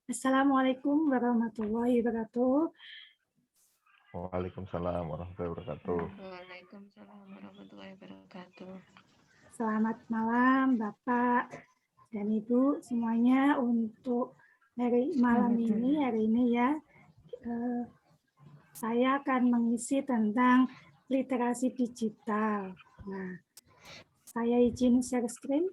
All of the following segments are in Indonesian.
Assalamualaikum warahmatullahi wabarakatuh. Waalaikumsalam warahmatullahi wabarakatuh. Waalaikumsalam warahmatullahi wabarakatuh. Selamat malam Bapak dan Ibu semuanya untuk malam ini ya. Saya akan mengisi tentang literasi digital. Nah, saya izin share screen.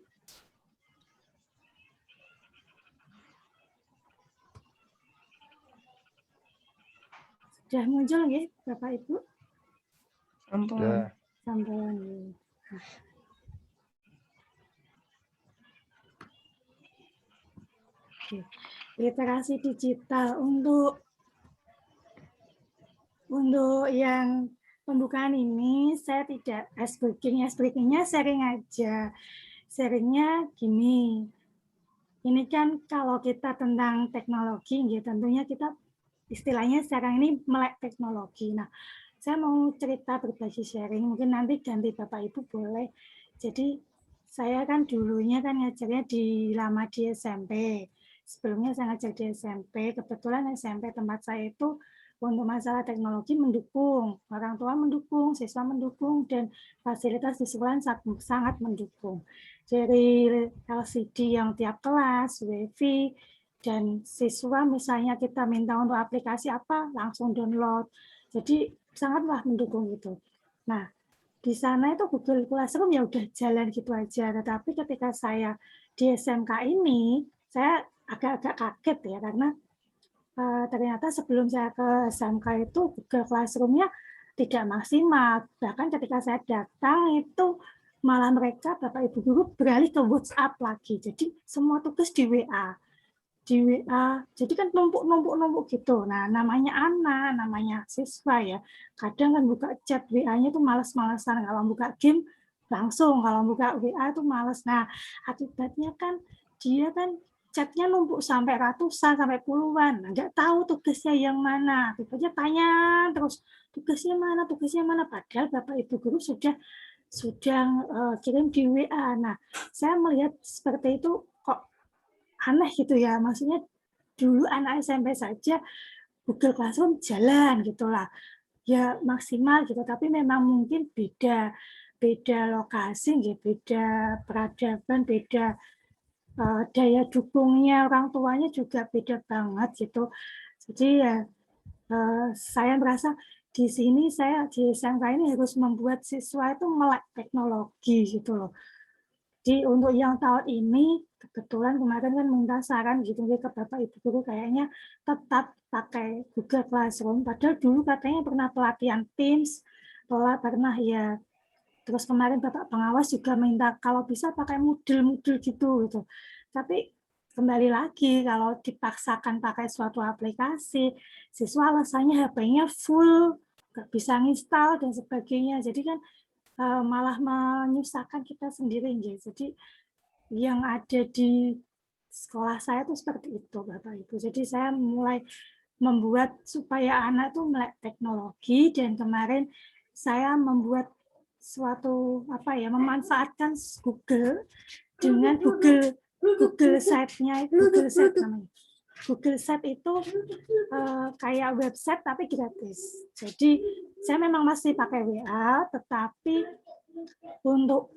Sudah muncul ya Bapak Ibu? Sampun. Ya, Sampun. Oke. Literasi digital untuk yang pembukaan ini saya tidak breakingnya sharing aja. Sharingnya gini. Ini kan kalau kita tentang teknologi, ya tentunya kita istilahnya sekarang ini melek teknologi. Nah, saya mau cerita berbagi sharing, mungkin nanti ganti Bapak Ibu boleh. Jadi saya kan dulunya kan ngajarnya lama di SMP. Sebelumnya saya ngajar di SMP, kebetulan SMP tempat saya itu untuk masalah teknologi mendukung, orang tua mendukung, siswa mendukung, dan fasilitas di sekolah sangat mendukung. Dari LCD yang tiap kelas, WiFi, dan siswa misalnya kita minta untuk aplikasi apa, langsung download. Jadi sangatlah mendukung itu. Nah, di sana itu Google Classroom ya udah jalan gitu aja. Tetapi ketika saya di SMK ini, saya agak-agak kaget ya, karena ternyata sebelum saya ke SMK itu Google Classroom-nya tidak maksimal. Bahkan ketika saya datang itu malah mereka Bapak Ibu guru beralih ke WhatsApp lagi. Jadi semua tugas di WA. Di WA, jadi kan numpuk gitu. Nah, namanya anak, namanya siswa ya. Kadang kan buka chat WA-nya tuh malas-malasan. Kalau buka game langsung, kalau buka WA tuh malas. Nah, akibatnya kan dia kan chatnya numpuk sampai ratusan, sampai puluhan. Nah, nggak tahu tugasnya yang mana. Tiba-tiba tanya terus, tugasnya mana. Padahal Bapak Ibu guru sudah kirim di WA. Nah, saya melihat seperti itu kok aneh gitu ya. Maksudnya dulu anak SMP saja Google Classroom jalan gitulah. Ya maksimal gitu, tapi memang mungkin beda lokasi, beda peradaban, beda daya dukungnya orang tuanya juga beda banget gitu. Jadi ya saya merasa di sini saya di SMK ini harus membuat siswa itu melek teknologi gitu loh. Jadi untuk yang tahun ini kebetulan kemarin kan minta saran gitu ke Bapak Ibu guru kayaknya tetap pakai Google Classroom. Padahal dulu katanya pernah pelatihan Teams, pernah ya. Terus kemarin Bapak pengawas juga minta kalau bisa pakai Moodle gitu. Tapi kembali lagi kalau dipaksakan pakai suatu aplikasi, siswa alasannya HP-nya full, nggak bisa nginstal dan sebagainya. Jadi kan malah menyusahkan kita sendiri. Jadi yang ada di sekolah saya itu seperti itu, Bapak Ibu. Jadi saya mulai membuat supaya anak tuh melek teknologi, dan kemarin saya membuat suatu memanfaatkan Google dengan Google Site-nya, Google Site namanya. Google Site itu kayak website tapi gratis. Jadi saya memang masih pakai WA, tetapi untuk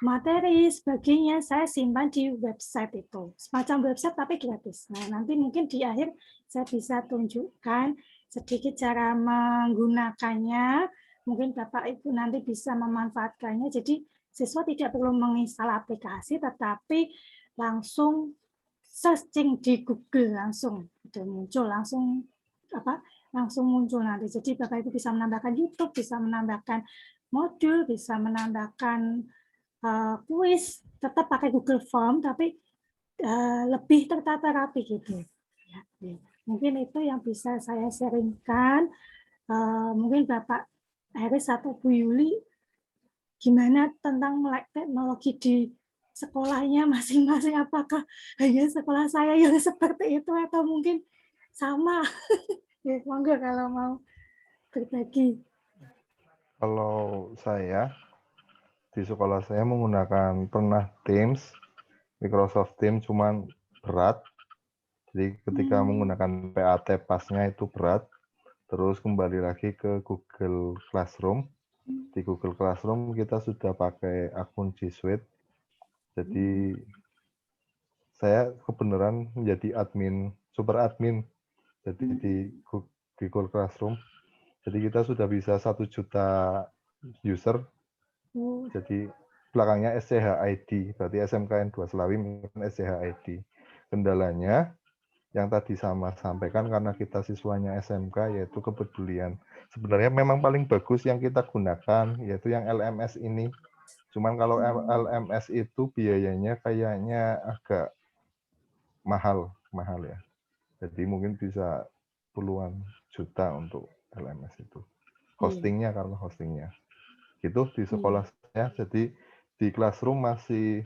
materi sebagainya saya simpan di website itu. Semacam website tapi gratis. Nah, nanti mungkin di akhir saya bisa tunjukkan sedikit cara menggunakannya. Mungkin Bapak Ibu nanti bisa memanfaatkannya. Jadi siswa tidak perlu menginstal aplikasi, tetapi langsung searching di Google langsung udah muncul langsung muncul nanti. Jadi Bapak Ibu bisa menambahkan YouTube, bisa menambahkan modul, bisa menambahkan kuis, tetap pakai Google Form tapi lebih tertata rapi gitu. Ya, ya. Mungkin itu yang bisa saya sharingkan. Mungkin Bapak Eris atau Bu Yuli gimana tentang melek teknologi di sekolahnya masing-masing, apakah hanya sekolah saya yang seperti itu atau mungkin sama? Ya, monggo kalau mau berbagi. kalau saya di sekolah saya menggunakan pernah Teams, Microsoft Teams, cuman berat Jadi ketika menggunakan PAT pasnya itu berat, terus kembali lagi ke Google Classroom. Di Google Classroom kita sudah pakai akun G Suite. Jadi saya kebenaran menjadi admin, super admin. Jadi di Google Classroom. Jadi kita sudah bisa 1 juta user. Jadi belakangnya SCHID, berarti SMKN 2 Selawi menggunakan SCHID. Kendalanya yang tadi sama sampaikan karena kita siswanya SMK yaitu kepedulian. Sebenarnya memang paling bagus yang kita gunakan yaitu yang LMS ini. Cuman kalau LMS itu biayanya kayaknya agak mahal ya. Jadi mungkin bisa puluhan juta untuk LMS itu. Hostingnya karena hostingnya. Itu di sekolah saya. Jadi di Classroom masih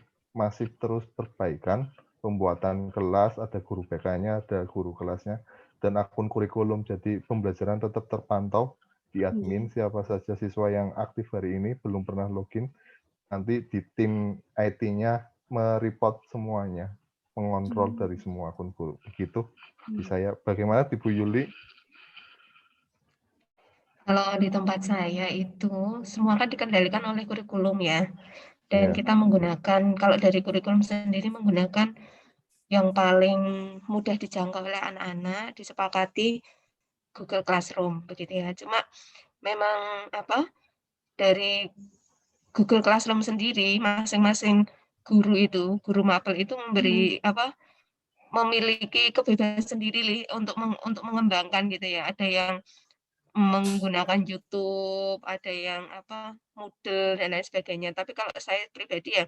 terus perbaikan. Pembuatan kelas, ada guru BK-nya, ada guru kelasnya, dan akun kurikulum. Jadi pembelajaran tetap terpantau di admin, siapa saja siswa yang aktif hari ini, belum pernah login, nanti di tim IT-nya mereport semuanya, mengontrol dari semua akun guru. Begitu di saya. Bagaimana di Bu Yuli? Kalau di tempat saya itu semua kan dikendalikan oleh kurikulum ya. Dan Ya. kita menggunakan, kalau dari kurikulum sendiri menggunakan yang paling mudah dijangkau oleh anak-anak, disepakati Google Classroom begitu ya. Cuma memang dari Google Classroom sendiri masing-masing guru mapel itu memberi memiliki kebebasan sendiri untuk mengembangkan gitu ya. Ada yang menggunakan YouTube, ada yang Moodle dan lain sebagainya. Tapi kalau saya pribadi ya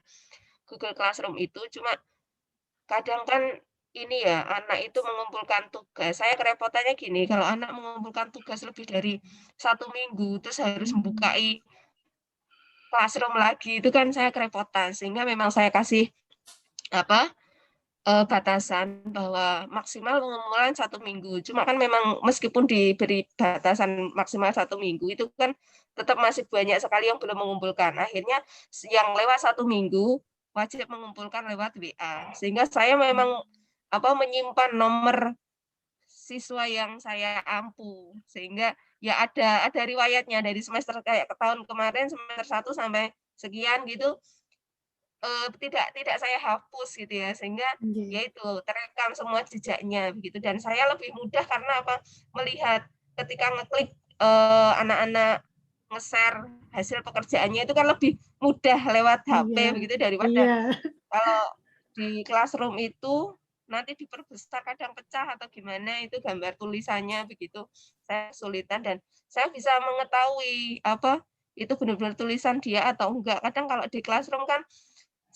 Google Classroom itu cuma kadang kan ini ya, anak itu mengumpulkan tugas. Saya kerepotannya gini, kalau anak mengumpulkan tugas lebih dari 1 minggu, terus harus membukai Classroom lagi, itu kan saya kerepotan. Sehingga memang saya kasih batasan bahwa maksimal pengumpulan 1 minggu. Cuma kan memang meskipun diberi batasan maksimal 1 minggu, itu kan tetap masih banyak sekali yang belum mengumpulkan. Akhirnya yang lewat 1 minggu wajib mengumpulkan lewat WA. Sehingga saya memang menyimpan nomor siswa yang saya ampu. Sehingga ya ada riwayatnya dari semester kayak ke tahun kemarin semester 1 sampai sekian gitu. Tidak saya hapus gitu ya, sehingga ya itu terekam semua jejaknya begitu, dan saya lebih mudah karena melihat ketika ngeklik anak-anak nge-share hasil pekerjaannya itu kan lebih mudah lewat HP begitu daripada kalau di Classroom itu nanti diperbesar kadang pecah atau gimana itu gambar tulisannya begitu saya kesulitan, dan saya bisa mengetahui itu benar-benar tulisan dia atau enggak. Kadang kalau di Classroom kan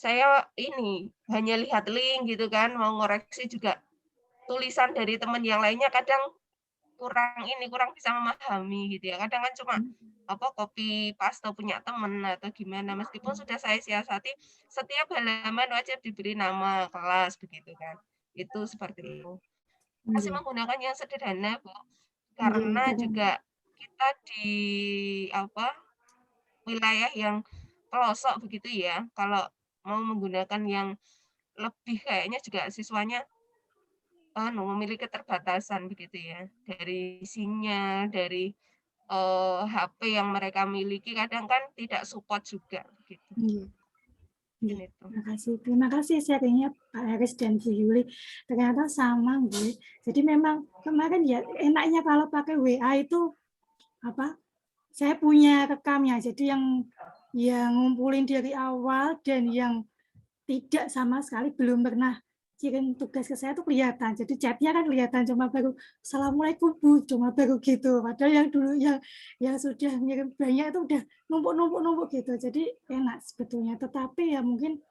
saya ini hanya lihat link gitu kan, mau ngoreksi juga tulisan dari teman yang lainnya kadang kurang bisa memahami gitu ya. Kadang kan cuma copy paste punya teman atau gimana, meskipun sudah saya siasati setiap halaman wajib diberi nama kelas begitu kan. Itu seperti itu. Masih menggunakan yang sederhana, Bu. Karena juga kita di wilayah yang pelosok begitu ya. Kalau mau menggunakan yang lebih kayaknya juga siswanya memiliki keterbatasan begitu ya. Dari sinyal, dari HP yang mereka miliki kadang kan tidak support juga begitu. Terima kasih sharingnya Pak Haris dan Bu Yuli. Ternyata sama gue. Jadi memang kemarin ya enaknya kalau pakai WA itu saya punya rekamnya. Jadi yang ngumpulin dari awal dan yang tidak sama sekali belum pernah kirim tugas ke saya tuh kelihatan. Jadi chatnya kan kelihatan, cuma baru Assalamualaikum Bu, cuma baru gitu. Padahal yang dulu yang sudah ngirim banyak itu udah numpuk gitu. Jadi enak sebetulnya. Tetapi ya mungkin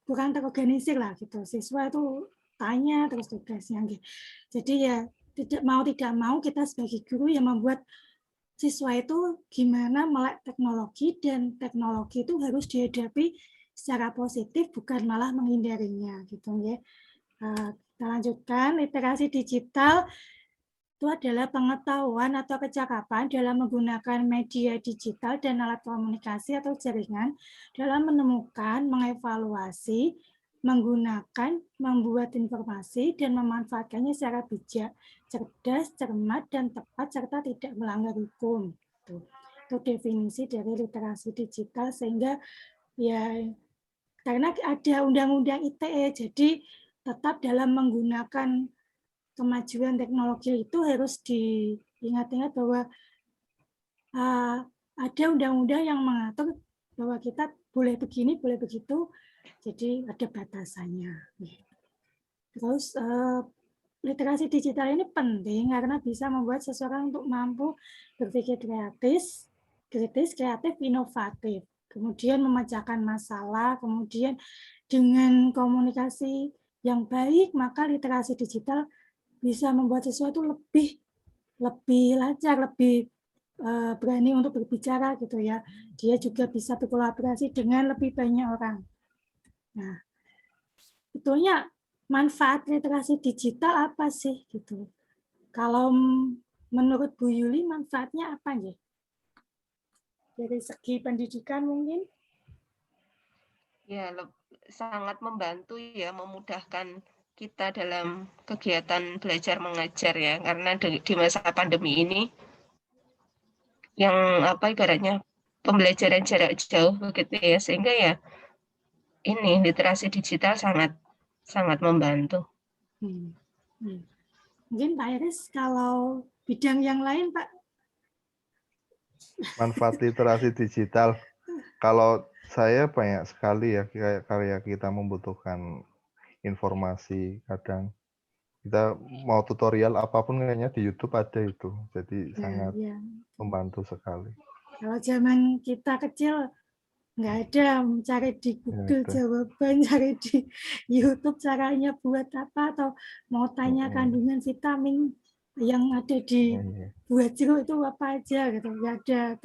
kurang terorganisir lah gitu. Siswa itu tanya terus tugasnya. Gitu. Jadi ya tidak mau kita sebagai guru yang membuat siswa itu gimana melek teknologi, dan teknologi itu harus dihadapi secara positif, bukan malah menghindarinya gitu ya. Kita lanjutkan. Literasi digital itu adalah pengetahuan atau kecakapan dalam menggunakan media digital dan alat komunikasi atau jaringan dalam menemukan, mengevaluasi, menggunakan, membuat informasi, dan memanfaatkannya secara bijak, cerdas, cermat, dan tepat, serta tidak melanggar hukum. Itu definisi dari literasi digital, sehingga ya karena ada undang-undang ITE, jadi tetap dalam menggunakan kemajuan teknologi itu harus diingat-ingat bahwa ada undang-undang yang mengatur bahwa kita boleh begini, boleh begitu, jadi ada batasannya. Terus literasi digital ini penting karena bisa membuat seseorang untuk mampu berpikir kritis, kreatif, inovatif. Kemudian memecahkan masalah, kemudian dengan komunikasi yang baik, maka literasi digital bisa membuat sesuatu lebih lancar, lebih berani untuk berbicara gitu ya. Dia juga bisa berkolaborasi dengan lebih banyak orang. Nah, sebetulnya manfaat literasi digital apa sih gitu? Kalau menurut Bu Yuli manfaatnya apa ya? Dari segi pendidikan mungkin? Ya, sangat membantu ya, memudahkan kita dalam kegiatan belajar mengajar ya, karena di masa pandemi ini yang ibaratnya pembelajaran jarak jauh begitu ya, sehingga ya ini literasi digital sangat membantu. Mungkin Pak Iris kalau bidang yang lain Pak. Manfaat literasi digital, kalau saya banyak sekali ya karya kita membutuhkan informasi, kadang kita mau tutorial apapun kayaknya di YouTube ada itu, jadi sangat membantu sekali. Kalau zaman kita kecil nggak ada, cari di Google jawaban, cari di YouTube caranya buat apa, atau mau tanya kandungan vitamin yang ada di buah jeruk itu apa aja gitu, nggak ada.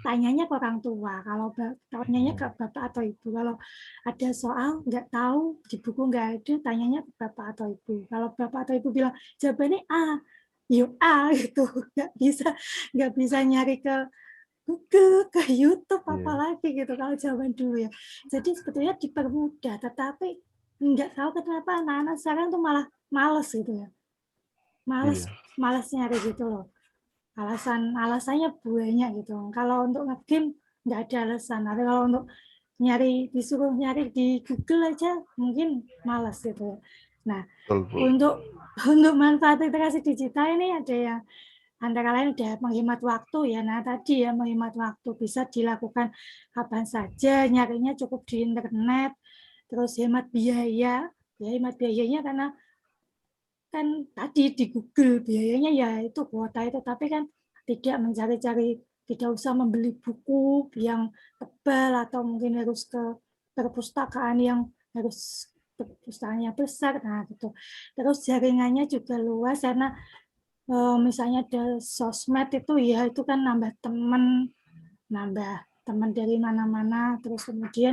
Tanyanya ke orang tua, kalau tanyanya ke bapak atau ibu. Kalau ada soal nggak tahu di buku nggak ada, tanyanya ke bapak atau ibu. Kalau bapak atau ibu bilang jawabannya A, yuk A gitu, nggak bisa nyari ke Google, ke YouTube, apalagi gitu kalau zaman dulu ya. Jadi sebetulnya dipermudah, tetapi nggak tahu kenapa anak-anak sekarang tuh malah males gitu ya. Males nyari gitu loh. Alasannya banyak gitu. Kalau untuk nge-game nggak ada alasan. Tapi kalau untuk disuruh nyari di Google aja mungkin malas gitu. Nah, untuk manfaat literasi digital ini ada yang antara lain udah menghemat waktu ya. Nah tadi ya, menghemat waktu bisa dilakukan kapan saja, nyarinya cukup di internet. Terus hemat biaya, ya hemat biayanya karena kan tadi di Google biayanya ya itu kuota itu, tapi kan tidak mencari-cari, tidak usah membeli buku yang tebal atau mungkin harus ke perpustakaan yang harus perpustakaannya besar. Nah gitu. Terus jaringannya juga luas karena misalnya ada sosmed itu ya, itu kan nambah teman dari mana-mana. Terus kemudian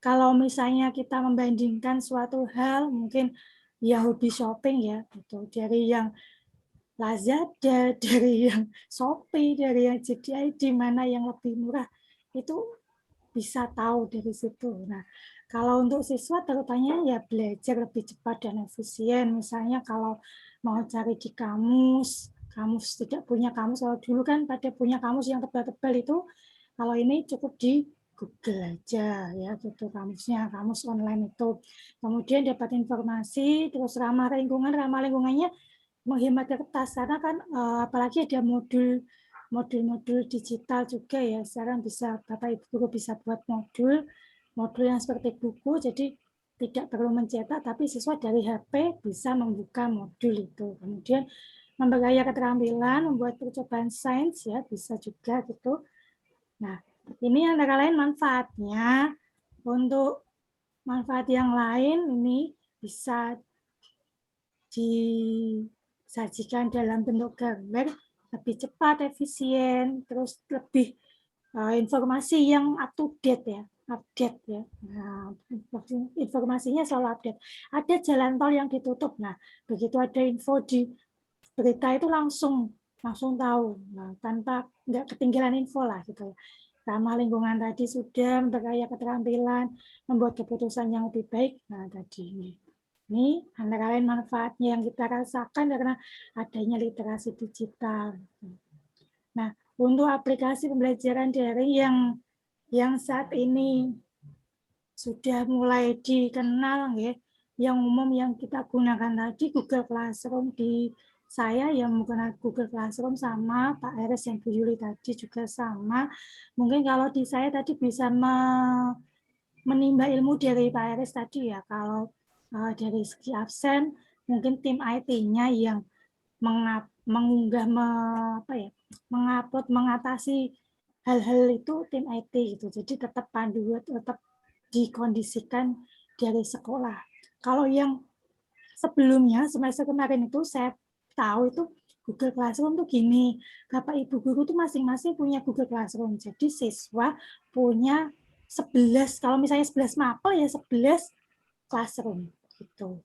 kalau misalnya kita membandingkan suatu hal, mungkin ya hobi shopping ya, gitu. Dari yang Lazada, dari yang Shopee, dari yang JDI, di mana yang lebih murah, itu bisa tahu dari situ. Nah, kalau untuk siswa terutama ya belajar lebih cepat dan efisien. Misalnya kalau mau cari di kamus tidak punya kamus. Kalau dulu kan pada punya kamus yang tebal-tebal itu, kalau ini cukup di Google aja ya, gitu kamusnya, kamus online itu. Kemudian dapat informasi, terus ramah lingkungannya menghemat kertas karena kan apalagi ada modul digital juga ya. Sekarang bisa Bapak Ibu guru bisa buat modul yang seperti buku, jadi tidak perlu mencetak, tapi siswa dari HP bisa membuka modul itu. Kemudian memperkaya keterampilan, membuat percobaan sains ya bisa juga gitu. Nah, ini antara lain manfaatnya. Untuk manfaat yang lain ini bisa disajikan dalam bentuk gambar, lebih cepat, efisien, terus lebih informasi yang up to date ya, update ya. Nah, informasinya selalu update. Ada jalan tol yang ditutup. Nah, begitu ada info di berita itu langsung tahu. Nah, tanpa nggak ketinggalan info lah gitu. ramah lingkungan tadi sudah, memperkaya keterampilan, membuat keputusan yang lebih baik. Nah, tadi ini antara lain manfaatnya yang kita rasakan karena adanya literasi digital. Nah, untuk aplikasi pembelajaran daring yang saat ini sudah mulai dikenal, ya, yang umum yang kita gunakan tadi Google Classroom. Di saya yang menggunakan Google Classroom sama Pak Eres yang Bu Yuli tadi juga sama. Mungkin kalau di saya tadi bisa menimba ilmu dari Pak Eres tadi ya, kalau dari segi absen mungkin tim IT-nya yang mengunggah mengupload mengatasi hal-hal itu tim IT gitu. Jadi tetap panduan, tetap dikondisikan dari sekolah. Kalau yang sebelumnya semester kemarin itu saya tahu itu Google Classroom tuh gini, Bapak Ibu guru tuh masing-masing punya Google Classroom. Jadi siswa punya 11, kalau misalnya 11 mapel ya 11 classroom gitu.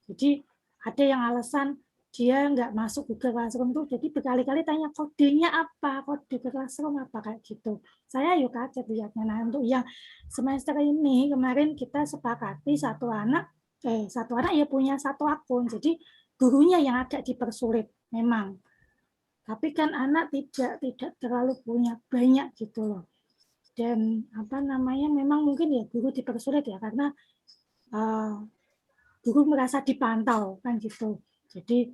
Jadi ada yang alasan dia nggak masuk Google Classroom tuh, jadi berkali-kali tanya kodenya apa, kode Classroom apa kayak gitu. Saya yuk kaget lihatnya. Nah, untuk yang semester ini kemarin kita sepakati satu anak ya punya satu akun, jadi gurunya yang agak dipersulit memang. Tapi kan anak tidak terlalu punya banyak gitu loh. Dan memang mungkin ya guru dipersulit ya karena guru merasa dipantau kan gitu. Jadi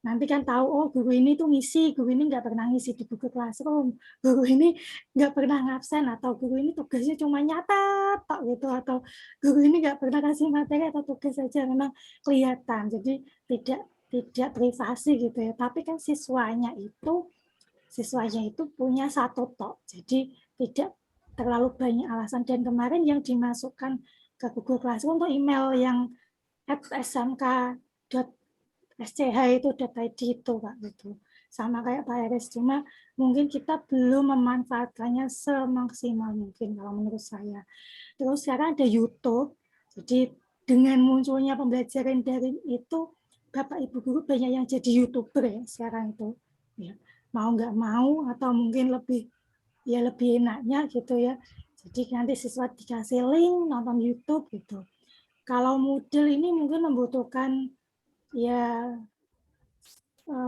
nanti kan tahu, oh guru ini tuh ngisi, guru ini nggak pernah ngisi di Google Classroom, guru ini nggak pernah ngabsen, atau guru ini tugasnya cuma nyatet gitu, atau guru ini nggak pernah kasih materi atau tugas saja, memang kelihatan. Jadi tidak privasi gitu ya. Tapi kan siswanya itu punya satu tok, jadi tidak terlalu banyak alasan. Dan kemarin yang dimasukkan ke Google Classroom untuk email yang smk.sch itu .id itu Pak, gitu. Sama kayak Pak Eres, cuma mungkin kita belum memanfaatkannya semaksimal mungkin kalau menurut saya. Terus sekarang ada YouTube, jadi dengan munculnya pembelajaran daring itu Bapak Ibu guru banyak yang jadi YouTuber ya sekarang itu. Ya, mau nggak mau atau mungkin lebih enaknya gitu ya. Jadi nanti siswa dikasih link nonton YouTube gitu. Kalau Moodle ini mungkin membutuhkan ya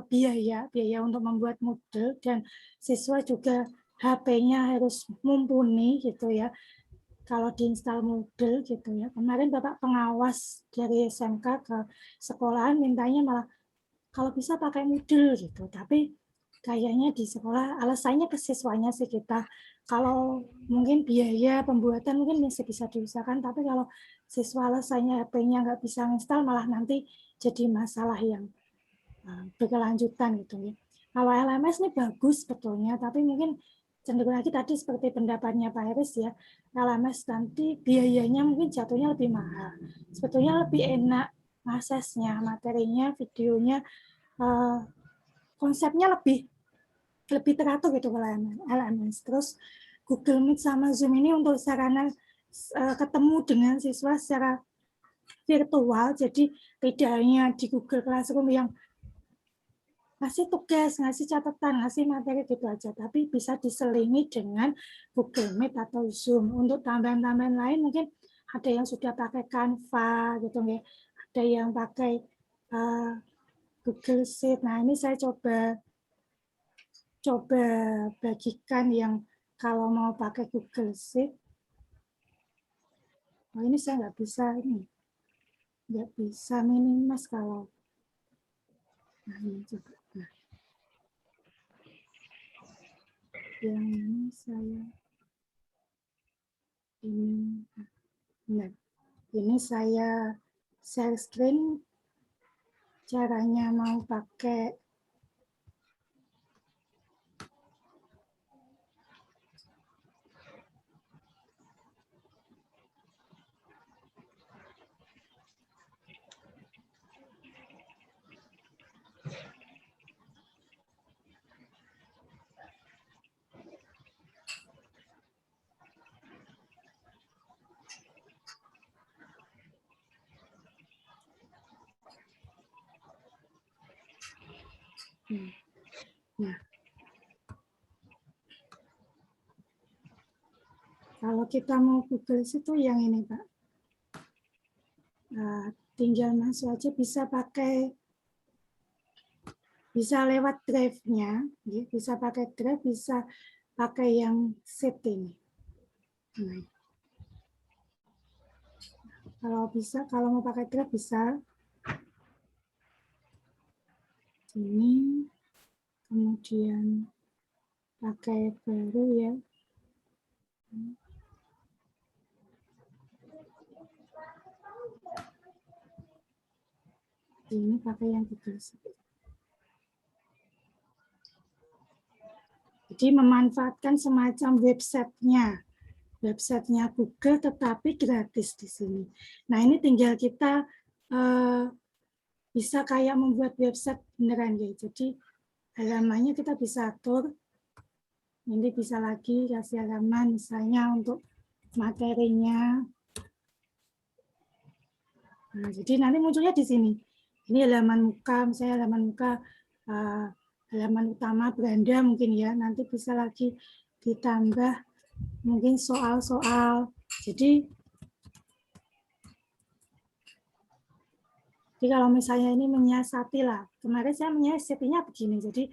biaya untuk membuat Moodle, dan siswa juga HP-nya harus mumpuni gitu ya. Kalau diinstal Moodle gitu ya. Kemarin Bapak pengawas dari SMK ke sekolahan mintanya malah kalau bisa pakai Moodle gitu. Tapi kayaknya di sekolah alasannya ke siswanya sih kita. Kalau mungkin biaya pembuatan mungkin masih bisa diusahakan, tapi kalau siswa alasannya HP-nya nggak bisa install malah nanti jadi masalah yang berkelanjutan gitu ya. Kalau LMS ini bagus sebetulnya, tapi mungkin cenderung lagi tadi seperti pendapatnya Pak Eris ya, LMS nanti biayanya mungkin jatuhnya lebih mahal. Sebetulnya lebih enak aksesnya, materinya, videonya, konsepnya lebih teratur gitu kalau LMS. Terus Google Meet sama Zoom ini untuk sarana ketemu dengan siswa secara virtual, jadi tidak hanya di Google Classroom yang ngasih tugas, ngasih catatan, ngasih materi gitu aja, tapi bisa diselingi dengan Google Meet atau Zoom. Untuk tambahan-tambahan lain mungkin ada yang sudah pakai Canva gitu ya, ada yang pakai Google Sheet. Nah, ini saya coba bagikan yang kalau mau pakai Google Sheet. Oh, ini saya nggak bisa minimas kalau. Nah, ini coba. Nah, yang ini ini saya share screen. Caranya mau pakai Nah, kalau kita mau Google situ yang ini, Pak. Tinggal masuk aja, bisa lewat drive-nya, bisa pakai drive, bisa pakai yang sheet ini. Nah, kalau mau pakai drive bisa. Ini, kemudian pakai baru ya. Ini pakai yang Google Sheet. Jadi memanfaatkan semacam websitenya Google, tetapi gratis di sini. Nah, ini tinggal kita bisa kayak membuat website beneran ya. Jadi halamannya kita bisa atur. Ini bisa lagi kasih halaman misalnya untuk materinya. Nah, jadi nanti munculnya di sini. Ini halaman muka, misalnya halaman muka, halaman utama beranda mungkin ya. Nanti bisa lagi ditambah mungkin soal-soal. Jadi kalau misalnya ini menyiasati lah. Kemarin saya menyiasatinya begini. Jadi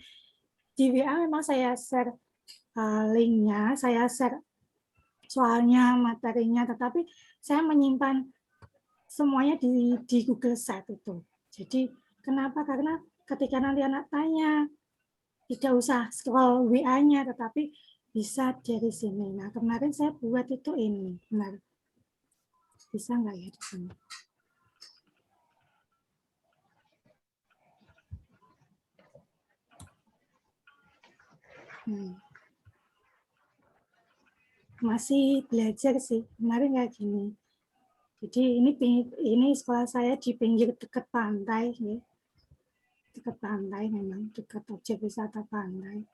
di WA memang saya share linknya, saya share soalnya, materinya, tetapi saya menyimpan semuanya di Google Sheet itu. Jadi kenapa? Karena ketika nanti anak tanya, tidak usah scroll WA-nya, tetapi bisa dari sini. Nah, kemarin saya buat itu ini. Benar. Bisa nggak ya di sini? Masih belajar sih. Kemarin nggak gini. Jadi ini sekolah saya di pinggir dekat pantai, ya. Dekat pantai memang, dekat objek wisata pantai.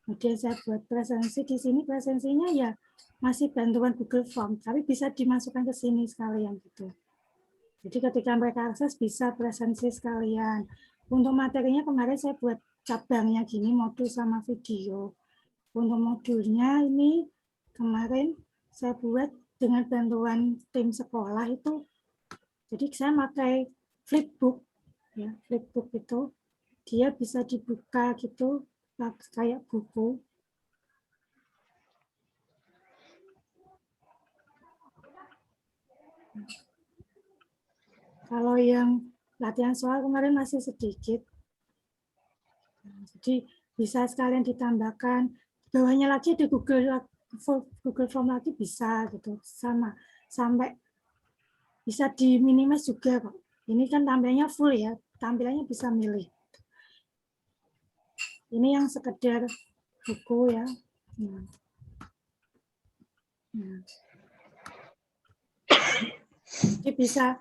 Kemudian saya buat presensi di sini, presensinya ya masih bantuan Google Form, tapi bisa dimasukkan ke sini sekalian gitu. Jadi ketika mereka akses bisa presensi sekalian. Untuk materinya kemarin saya buat cabangnya gini, modul sama video. Untuk modulnya ini kemarin saya buat dengan bantuan tim sekolah itu. Jadi saya pakai flipbook, ya flipbook itu dia bisa dibuka gitu kayak buku. Kalau yang latihan soal kemarin masih sedikit, jadi bisa sekalian ditambahkan. Bawahnya lagi di Google Form lagi bisa gitu, sama sampai bisa di minimize juga kok. Ini kan tampilannya full ya, tampilannya bisa milih. Ini yang sekedar buku ya. Jadi bisa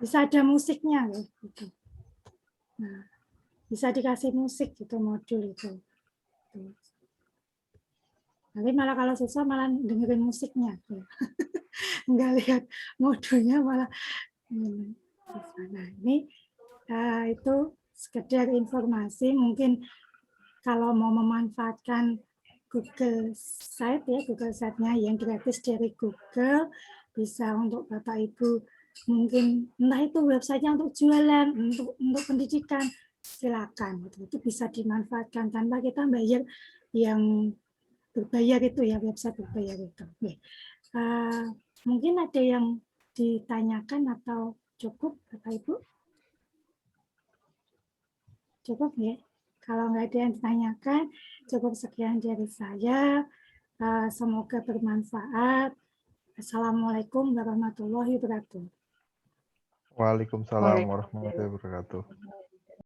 ada musiknya gitu. Nah, bisa dikasih musik gitu modul itu. Nanti malah kalau siswa malah dengerin musiknya, nggak lihat modulnya malah. Nah, ini itu sekedar informasi. Mungkin kalau mau memanfaatkan Google Sheet ya, Google Sheet-nya yang gratis dari Google, bisa untuk Bapak Ibu mungkin entah itu websitenya untuk jualan, untuk pendidikan, silakan. Itu bisa dimanfaatkan tanpa kita bayar yang berbayar itu ya, website berbayar itu. Mungkin ada yang ditanyakan atau cukup Bapak Ibu? Cukup ya? Kalau nggak ada yang ditanyakan, cukup sekian dari saya. Semoga bermanfaat. Assalamualaikum warahmatullahi wabarakatuh. Waalaikumsalam warahmatullahi wabarakatuh.